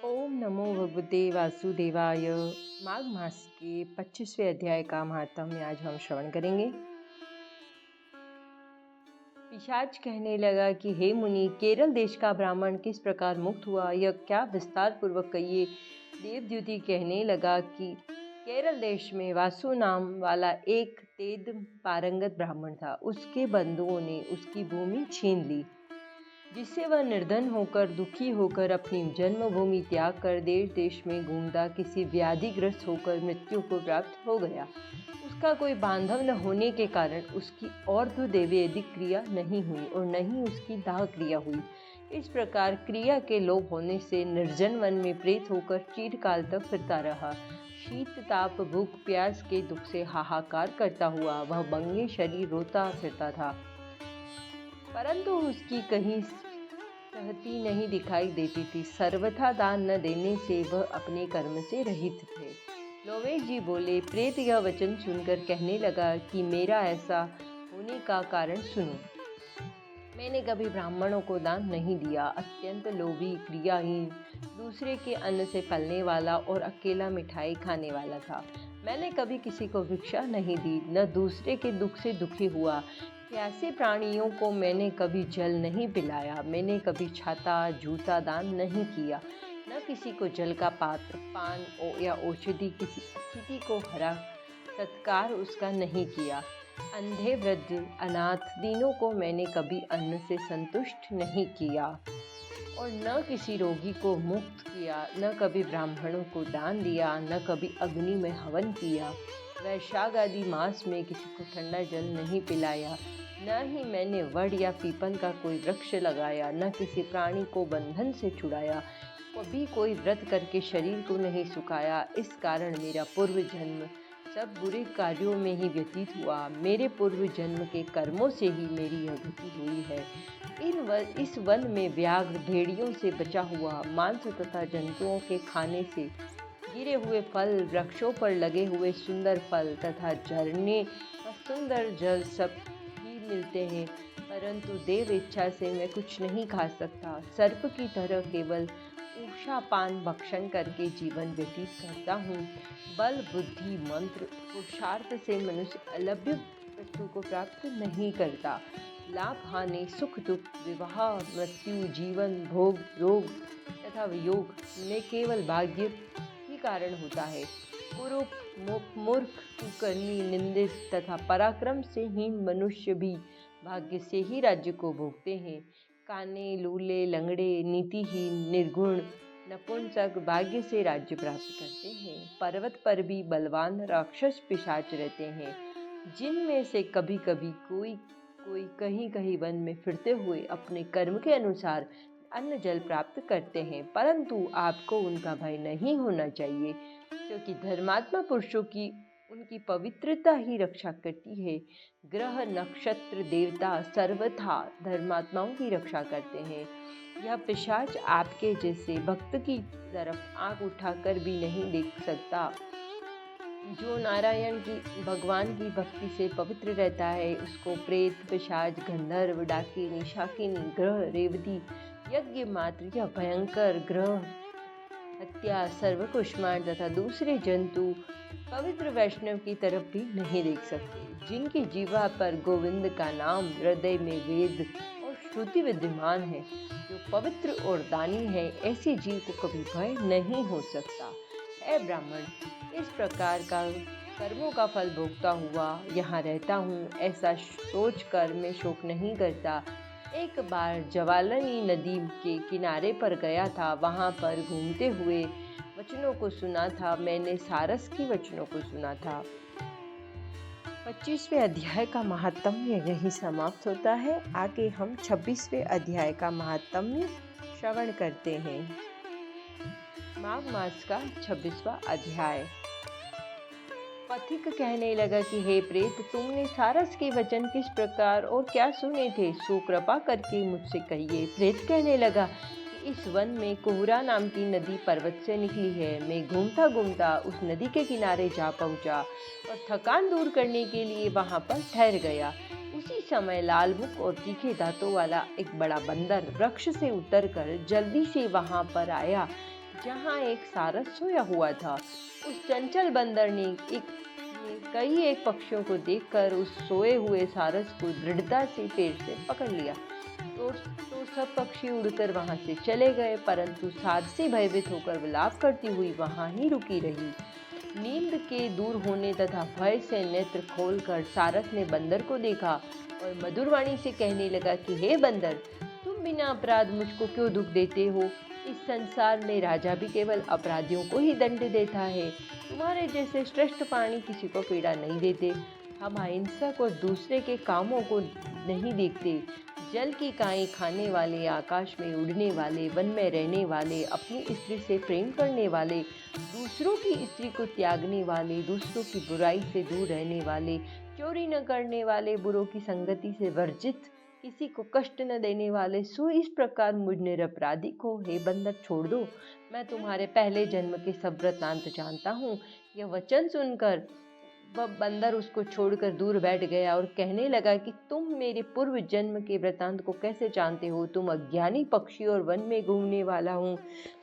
ओम नमो भगवते वासुदेवाय। माघ मास के 25वें अध्याय का महात्म्य आज हम श्रवण करेंगे। पिशाच कहने लगा कि हे मुनि, केरल देश का ब्राह्मण किस प्रकार मुक्त हुआ, यह क्या विस्तार पूर्वक कहिए। देवद्युति कहने लगा कि केरल देश में वासु नाम वाला एक तेज पारंगत ब्राह्मण था। उसके बंधुओं ने उसकी भूमि छीन ली, जिससे वह निर्धन होकर दुखी होकर अपनी जन्मभूमि त्याग कर देश देश में घूमता किसी व्याधिग्रस्त होकर मृत्यु को प्राप्त हो गया। उसका कोई बांधव न होने के कारण उसकी और्ध्वदेवेदिक क्रिया नहीं हुई और न ही उसकी दाह क्रिया हुई। इस प्रकार क्रिया के लोप होने से निर्जन वन में प्रेत होकर चिरकाल तक फिरता रहा। शीत ताप भूख प्यास के दुख से हाहाकार करता हुआ वह बंगे शरीर रोता फिरता था, परंतु उसकी कहीं सहती नहीं दिखाई देती थी। सर्वथा दान न देने से वह अपने कर्म से रहित थे। लोवेश जी बोले, प्रेत यह वचन सुनकर कहने लगा कि मेरा ऐसा होने का कारण सुनो। मैंने कभी ब्राह्मणों को दान नहीं दिया, अत्यंत लोभी, क्रियाहीन, दूसरे के अन्न से पलने वाला और अकेला मिठाई खाने वाला था। मैंने कभी किसी को भिक्षा नहीं दी, न दूसरे के दुख से दुखी हुआ। प्यासे प्राणियों को मैंने कभी जल नहीं पिलाया। मैंने कभी छाता जूता दान नहीं किया, न किसी को जल का पात्र, पान या औषधि, किसी अतिथि को हरा सत्कार उसका नहीं किया। अंधे, वृद्ध, अनाथ, दीनों को मैंने कभी अन्न से संतुष्ट नहीं किया और न किसी रोगी को मुक्त किया। न कभी ब्राह्मणों को दान दिया, न कभी अग्नि में हवन किया। वैशाख आदि मास में किसी को ठंडा जल नहीं पिलाया। न ही मैंने वड या पीपल का कोई वृक्ष लगाया, न किसी प्राणी को बंधन से छुड़ाया। कभी कोई व्रत करके शरीर को नहीं सुखाया। इस कारण मेरा पूर्व जन्म सब बुरे कार्यों में ही व्यतीत हुआ। मेरे पूर्व जन्म के कर्मों से ही मेरी यह गति हुई है। इस वन में व्याघ्र, भेड़ियों से बचा हुआ मांस तथा जंतुओं के खाने से गिरे हुए फल, वृक्षों पर लगे हुए सुंदर फल तथा झरने व सुंदर जल सब ही मिलते हैं, परंतु देव इच्छा से मैं कुछ नहीं खा सकता। सर्प की तरह केवल ऊषा पान भक्षण करके जीवन व्यतीत करता हूँ। बल, बुद्धि, मंत्र, पुरुषार्थ से मनुष्य अलभ्य वस्तु को प्राप्त नहीं करता। लाभ, हानि, सुख, दुख, विवाह, मृत्यु, जीवन, भोग, रोग तथा वियोग में केवल भाग्य ही कारण होता है। कुरूप, मूर्ख, कुकर्मी, निंदित तथा पराक्रम से हीन मनुष्य भी भाग्य से ही राज्य को भोगते हैं। काने, लूले, लंगड़े, नीतिहीन, निर्गुण, नपुंसक भाग्य से राज्य प्राप्त करते हैं। पर्वत पर भी बलवान राक्षस पिशाच रहते हैं, जिनमें से कभी कभी कोई कहीं कहीं वन में फिरते हुए अपने कर्म के अनुसार अन्न जल प्राप्त करते हैं, परंतु आपको उनका भय नहीं होना चाहिए, क्योंकि धर्मात्मा पुरुषों की उनकी पवित्रता ही रक्षा करती है। ग्रह, नक्षत्र, देवता सर्वथा धर्मात्माओं की रक्षा करते हैं। यह पिशाच आपके जैसे भक्त की तरफ आंख उठाकर भी नहीं देख सकता। जो नारायण की, भगवान की भक्ति से पवित्र रहता है, उसको प्रेत, पिशाच, गंधर्व, डाकिनी, शाकिनी, ग्रह, रेवती, यज्ञ मात्र या भयंकर ग्रह हत्या, सर्वकुष्मांड तथा दूसरे जंतु पवित्र वैष्णव की तरफ भी नहीं देख सकते। जिनकी जीवा पर गोविंद का नाम, हृदय में वेद और श्रुति विद्यमान है, जो पवित्र और दानी है, ऐसे जीव को कभी भय नहीं हो सकता। ऐ ब्राह्मण, इस प्रकार का कर्मों का फल भोगता हुआ यहाँ रहता हूँ, ऐसा सोचकर मैं शोक नहीं करता। एक बार ज्वालानी नदी के किनारे पर गया था, वहाँ पर घूमते हुए वचनों को सुना था। मैंने सारस की वचनों को सुना था। 25वें अध्याय का महात्म्य यही समाप्त होता है। आगे हम 26वें अध्याय का महात्म्य श्रवण करते हैं। माघ मास का 26वां अध्याय। पथिक कहने लगा कि हे प्रेत, तुमने सारस के वचन किस प्रकार और क्या सुने थे, सो कृपा करके मुझसे कहिए। प्रेत कहने लगा कि इस वन में कोहरा नाम की नदी पर्वत से निकली है। मैं घूमता घूमता उस नदी के किनारे जा पहुंचा और थकान दूर करने के लिए वहां पर ठहर गया। उसी समय लाल मुख और तीखे दांतों वाला एक बड़ा बंदर वृक्ष से उतरकर जल्दी से वहां पर आया। जहाँ एक सारस सोया हुआ था। उस चंचल बंदर ने कई एक पक्षियों को देखकर उस सोए हुए सारस को दृढ़ता से पैर से पकड़ लिया। तो सब पक्षी उड़कर वहां से चले गए, परंतु सारसी भयभीत होकर विलाप करती हुई वहां ही रुकी रही। नींद के दूर होने तथा भय से नेत्र खोलकर सारस ने बंदर को देखा और मधुर वाणी से कहने लगा कि हे बंदर, तुम बिना अपराध मुझको क्यों दुख देते हो? इस संसार में राजा भी केवल अपराधियों को ही दंड देता है। तुम्हारे जैसे श्रेष्ठ प्राणी किसी को पीड़ा नहीं देते। हम अहिंसक और दूसरे के कामों को नहीं देखते। जल की काई खाने वाले, आकाश में उड़ने वाले, वन में रहने वाले, अपनी स्त्री से प्रेम करने वाले, दूसरों की स्त्री को त्यागने वाले, दूसरों की बुराई से दूर रहने वाले, चोरी न करने वाले, बुरों की संगति से वर्जित, किसी को कष्ट न देने वाले, सो इस प्रकार मुझ निरपराधी को हे बंदर छोड़ दो। मैं तुम्हारे पहले जन्म के सब वृत्तांत जानता हूँ। यह वचन सुनकर वह बंदर उसको छोड़कर दूर बैठ गया और कहने लगा कि तुम मेरे पूर्व जन्म के वृतांत को कैसे जानते हो? तुम अज्ञानी पक्षी और वन में घूमने वाला हूँ।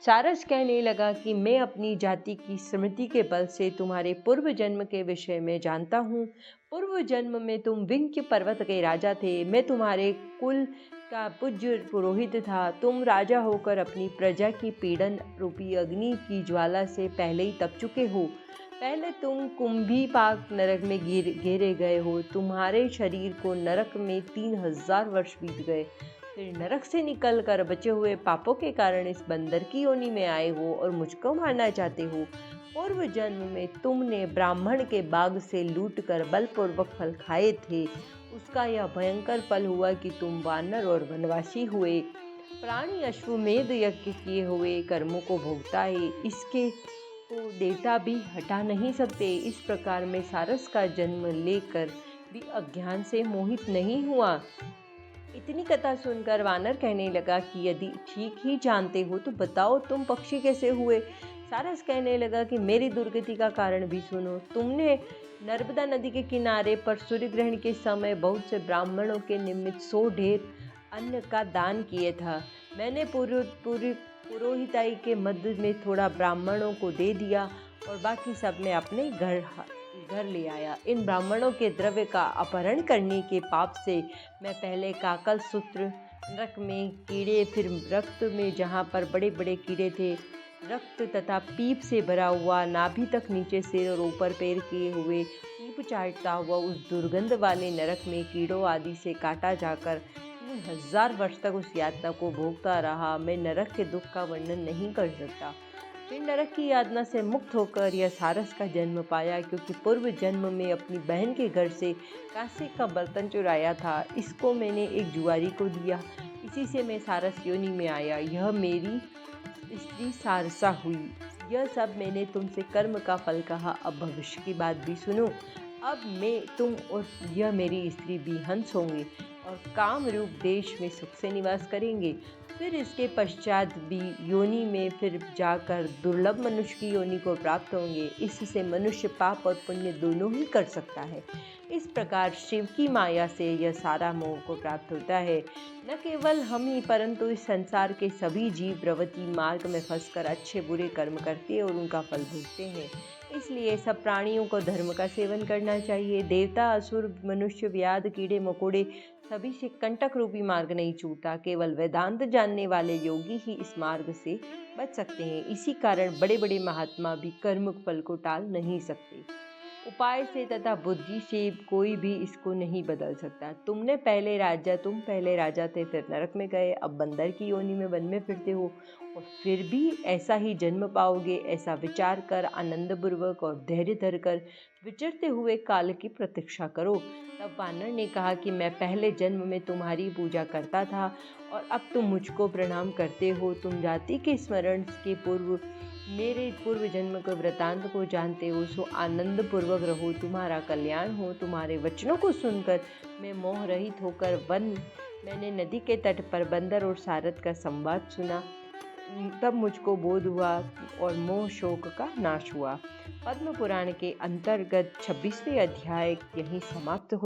सारस कहने लगा कि मैं अपनी जाति की स्मृति के बल से तुम्हारे पूर्व जन्म के विषय में जानता हूँ। पूर्व जन्म में तुम विंध्य पर्वत के राजा थे। मैं तुम्हारे कुल का पूज्य पुरोहित था। तुम राजा होकर अपनी प्रजा की पीड़न रूपी अग्नि की ज्वाला से पहले ही तप चुके हो। पहले तुम कुंभीपाक नरक में घेरे गए हो। तुम्हारे शरीर को नरक में 3000 वर्ष बीत गए। फिर नरक से निकलकर बचे हुए पापों के कारण इस बंदर की योनि में आए हो और मुझको मारना चाहते हो। पूर्व जन्म में तुमने ब्राह्मण के बाग से लूटकर बलपूर्वक फल खाए थे। उसका यह भयंकर फल हुआ कि तुम वानर और वनवासी हुए। प्राणी अश्वमेध यज्ञ किए हुए कर्मों को भोगता है। इसके को देवता भी हटा नहीं सकते। इस प्रकार मैं सारस का जन्म लेकर भी अज्ञान से मोहित नहीं हुआ। इतनी कथा सुनकर वानर कहने लगा कि यदि ठीक ही जानते हो तो बताओ तुम पक्षी कैसे हुए? सारस कहने लगा कि मेरी दुर्गति का कारण भी सुनो। तुमने नर्मदा नदी के किनारे पर सूर्य ग्रहण के समय बहुत से ब्राह्मणों के निमित्त 100 ढेर अन्न का दान किए था। मैंने पुरोहिताई के मध्य में थोड़ा ब्राह्मणों को दे दिया और बाकी सब मैं अपने घर ले आया। इन ब्राह्मणों के द्रव्य का अपहरण करने के पाप से मैं पहले काकल सूत्र नरक में कीड़े, फिर रक्त में जहाँ पर बड़े बड़े कीड़े थे, रक्त तथा पीप से भरा हुआ, नाभि तक नीचे सिर और ऊपर पैर किए हुए, पीप चाटता हुआ उस दुर्गंध वाले नरक में कीड़ों आदि से काटा जाकर 3000 वर्ष तक उस यातना को भोगता रहा। मैं नरक के दुख का वर्णन नहीं कर सकता। फिर नरक की यातना से मुक्त होकर यह सारस का जन्म पाया, क्योंकि पूर्व जन्म में अपनी बहन के घर से कांसे का बर्तन चुराया था। इसको मैंने एक जुआरी को दिया। इसी से मैं सारस योनि में आया। यह मेरी स्त्री सारसा हुई। यह सब मैंने तुमसे कर्म का फल कहा। अब भविष्य की बात भी सुनो। अब मैं, तुम और यह मेरी स्त्री भी हंस होंगे और काम रूप देश में सुख से निवास करेंगे। फिर इसके पश्चात भी योनि में फिर जाकर दुर्लभ मनुष्य की योनि को प्राप्त होंगे। इससे मनुष्य पाप और पुण्य दोनों ही कर सकता है। इस प्रकार शिव की माया से यह सारा मोह को प्राप्त होता है। न केवल हम ही परंतु इस संसार के सभी जीव प्रवृत्ति मार्ग में फंसकर अच्छे बुरे कर्म करते और उनका फल भोगते हैं। इसलिए सब प्राणियों को धर्म का सेवन करना चाहिए। देवता, असुर, मनुष्य, व्याध, कीड़े मकोड़े सभी से कंटक रूपी मार्ग नहीं छूटता। केवल वेदांत जानने वाले योगी ही इस मार्ग से बच सकते हैं। इसी कारण बड़े बड़े महात्मा भी कर्म फल को टाल नहीं सकते। उपाय से तथा बुद्धि से कोई भी इसको नहीं बदल सकता। तुम पहले राजा थे, फिर नरक में गए, अब बंदर की योनि में वन में फिरते हो और फिर भी ऐसा ही जन्म पाओगे। ऐसा विचार कर आनंदपूर्वक और धैर्य धरकर विचरते हुए काल की प्रतीक्षा करो। तब वानर ने कहा कि मैं पहले जन्म में तुम्हारी पूजा करता था और अब तुम मुझको प्रणाम करते हो। तुम जाति के स्मरण के पूर्व मेरे पूर्व जन्म के वृतांत को जानते हो, सो आनंद पूर्वक रहो, तुम्हारा कल्याण हो। तुम्हारे वचनों को सुनकर मैं मोह रहित होकर मैंने नदी के तट पर बंदर और सारद का संवाद सुना। तब मुझको बोध हुआ और मोह शोक का नाश हुआ। पद्म पुराण के अंतर्गत 26वें अध्याय यहीं समाप्त हो।